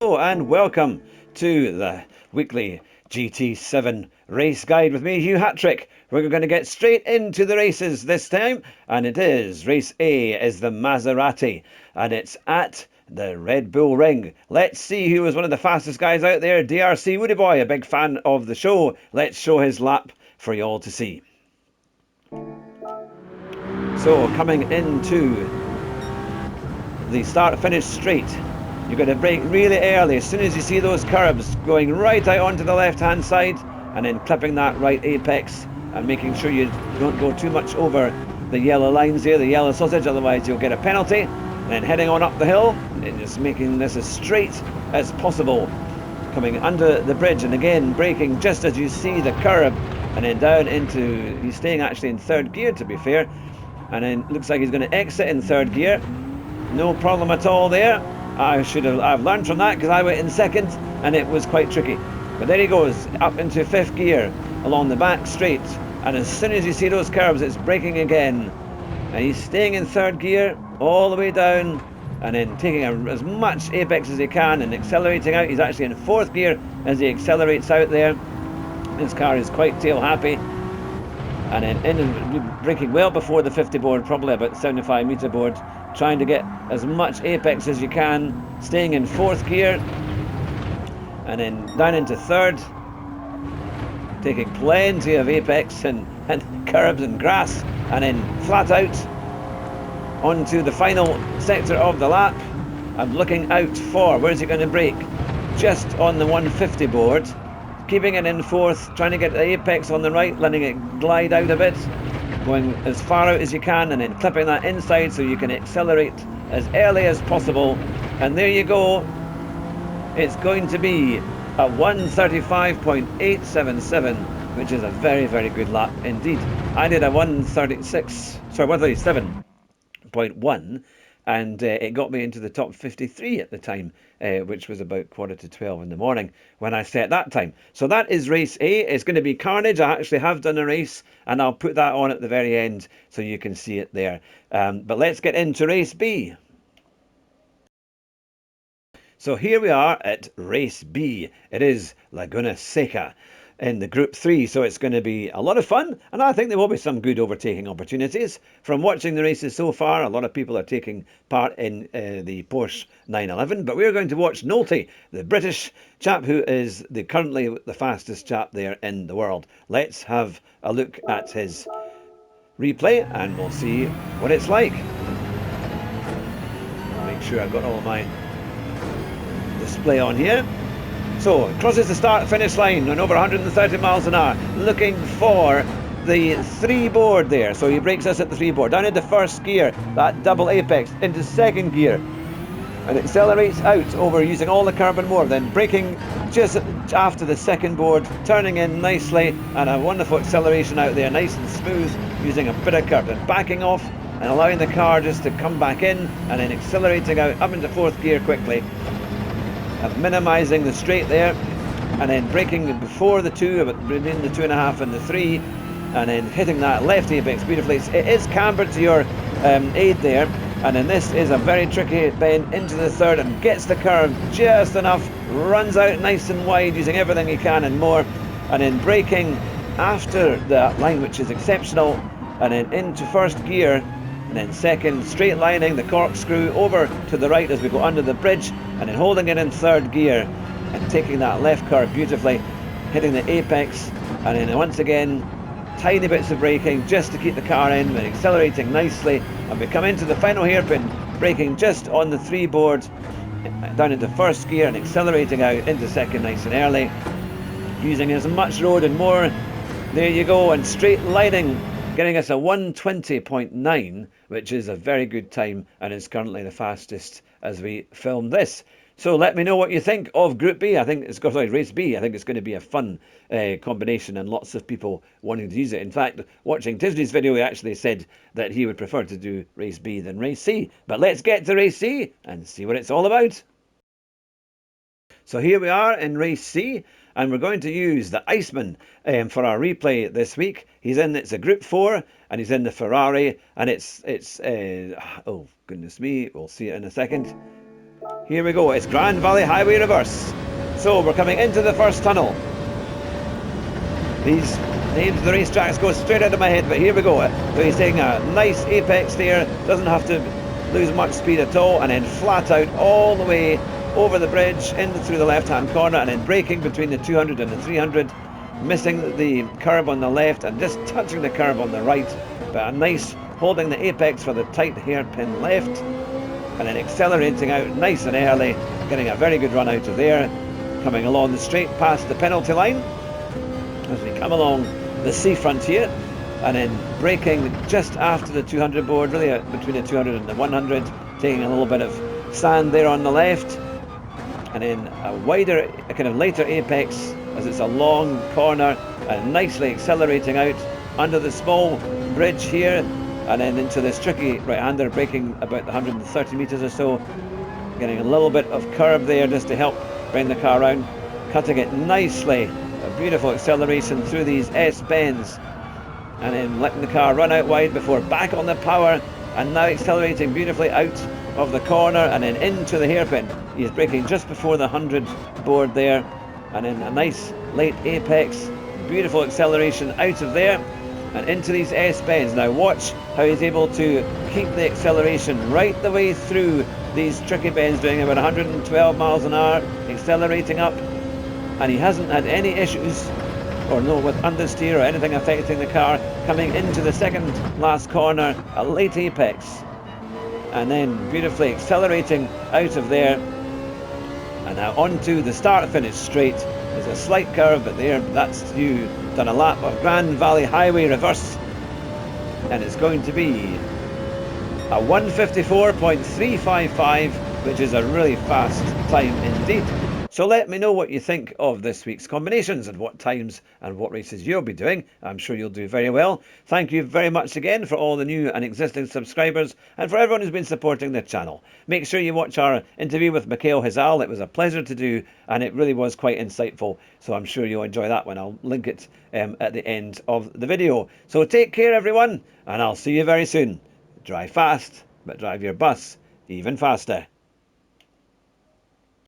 Hello and welcome to the weekly GT7 race guide with me, Hugh Hatrick. We're going to get straight into the races this time, and it is race A is the Maserati, and it's at the Red Bull Ring. Let's see who was one of the fastest guys out there. DRC Woody Boy, a big fan of the show. Let's show his lap for you all to see. So coming into the start-finish straight, you're going to brake really early as soon as you see those curbs, going right out onto the left-hand side and then clipping that right apex and making sure you don't go too much over the yellow lines here, the yellow sausage, otherwise you'll get a penalty. And then heading on up the hill and just making this as straight as possible, coming under the bridge and again braking just as you see the curb, and then down into, he's staying actually in third gear to be fair, and then looks like he's going to exit in third gear. No problem at all there. I've learned from that because I went in second and it was quite tricky. But there he goes, up into fifth gear along the back straight. And as soon as you see those curves, it's braking again. And he's staying in third gear all the way down and then taking as much apex as he can and accelerating out. He's actually in fourth gear as he accelerates out there. This car is quite tail happy. And then in braking well before the 50 board, probably about 75 metre board, trying to get as much apex as you can, staying in fourth gear, and then down into third, taking plenty of apex and curbs and grass, and then flat out onto the final sector of the lap. I'm looking out for, where's he going to brake? Just on the 150 board, keeping it in fourth, trying to get the apex on the right, letting it glide out a bit, going as far out as you can and then clipping that inside so you can accelerate as early as possible. And there you go, it's going to be a 135.877, which is a very, very good lap indeed. I did a 137.1, and it got me into the top 53 at the time, which was about 11:45 in the morning when I set that time. So that is race A. It's going to be carnage. I actually have done a race and I'll put that on at the very end so you can see it there. But let's get into race B. So here we are at race B. It is Laguna Seca in the Group 3, so it's going to be a lot of fun, and I think there will be some good overtaking opportunities. From watching the races so far, a lot of people are taking part in the Porsche 911, but we're going to watch Nolte, the British chap who is currently the fastest chap there in the world. Let's have a look at his replay and we'll see what it's like. Make sure I've got all my display on here. So crosses the start finish line on over 130 miles an hour, looking for the 3 board there. So he brakes us at the 3 board, down into first gear, that double apex, into second gear, and accelerates out over using all the curb and more, then braking just after the second board, turning in nicely, and a wonderful acceleration out there, nice and smooth, using a bit of curb, and backing off and allowing the car just to come back in, and then accelerating out up into fourth gear quickly, and minimising the straight there, and then braking before the 2, between the 2.5 and the 3, and then hitting that left apex beautifully. It is cambered to your aid there, and then this is a very tricky bend into the third and gets the curve just enough, runs out nice and wide using everything he can and more, and then braking after that line, which is exceptional, and then into first gear, and then second, straight lining the corkscrew over to the right as we go under the bridge, and then holding it in third gear and taking that left curve beautifully, hitting the apex, and then once again tiny bits of braking just to keep the car in and accelerating nicely, and we come into the final hairpin, braking just on the 3 board down into first gear and accelerating out into second nice and early, using as much road and more. There you go, and straight lining, getting us a 120.9, which is a very good time and is currently the fastest as we film this. So let me know what you think of Group B. I think it's got race B. I think it's going to be a fun combination and lots of people wanting to use it. In fact, watching Tisney's video, he actually said that he would prefer to do race B than race C. But let's get to race C and see what it's all about. So here we are in race C, and we're going to use the Iceman for our replay this week. It's a Group 4, and he's in the Ferrari, and it's oh goodness me, we'll see it in a second. Here we go, it's Grand Valley Highway reverse. So we're coming into the first tunnel. These names of the racetracks go straight out of my head, but here we go. So he's taking a nice apex there, doesn't have to lose much speed at all, and then flat out all the way over the bridge, in through the left-hand corner, and then braking between the 200 and the 300, missing the curb on the left and just touching the curb on the right, but a nice holding the apex for the tight hairpin left, and then accelerating out nice and early, getting a very good run out of there, coming along the straight past the penalty line as we come along the seafront here, and then braking just after the 200 board, really between the 200 and the 100, taking a little bit of sand there on the left, and then a wider, a kind of later apex as it's a long corner, and nicely accelerating out under the small bridge here, and then into this tricky right-hander, braking about 130 metres or so, getting a little bit of curb there just to help bring the car around, cutting it nicely, a beautiful acceleration through these S-bends, and then letting the car run out wide before back on the power, and now accelerating beautifully out of the corner and then into the hairpin. He's braking just before the 100 board there, and then a nice late apex, beautiful acceleration out of there and into these S-bends. Now watch how he's able to keep the acceleration right the way through these tricky bends, doing about 112 miles an hour, accelerating up, and he hasn't had any issues or no with understeer or anything affecting the car. Coming into the second last corner, a late apex, and then beautifully accelerating out of there, and now onto the start-finish straight. There's a slight curve, but there, that's you done a lap of Grand Valley Highway reverse, and it's going to be a 1:54.355, which is a really fast time indeed. So let me know what you think of this week's combinations and what times and what races you'll be doing. I'm sure you'll do very well. Thank you very much again for all the new and existing subscribers and for everyone who's been supporting the channel. Make sure you watch our interview with Mikhail Hizal. It was a pleasure to do, and it really was quite insightful. So I'm sure you'll enjoy that one. I'll link it at the end of the video. So take care, everyone, and I'll see you very soon. Drive fast, but drive your bus even faster.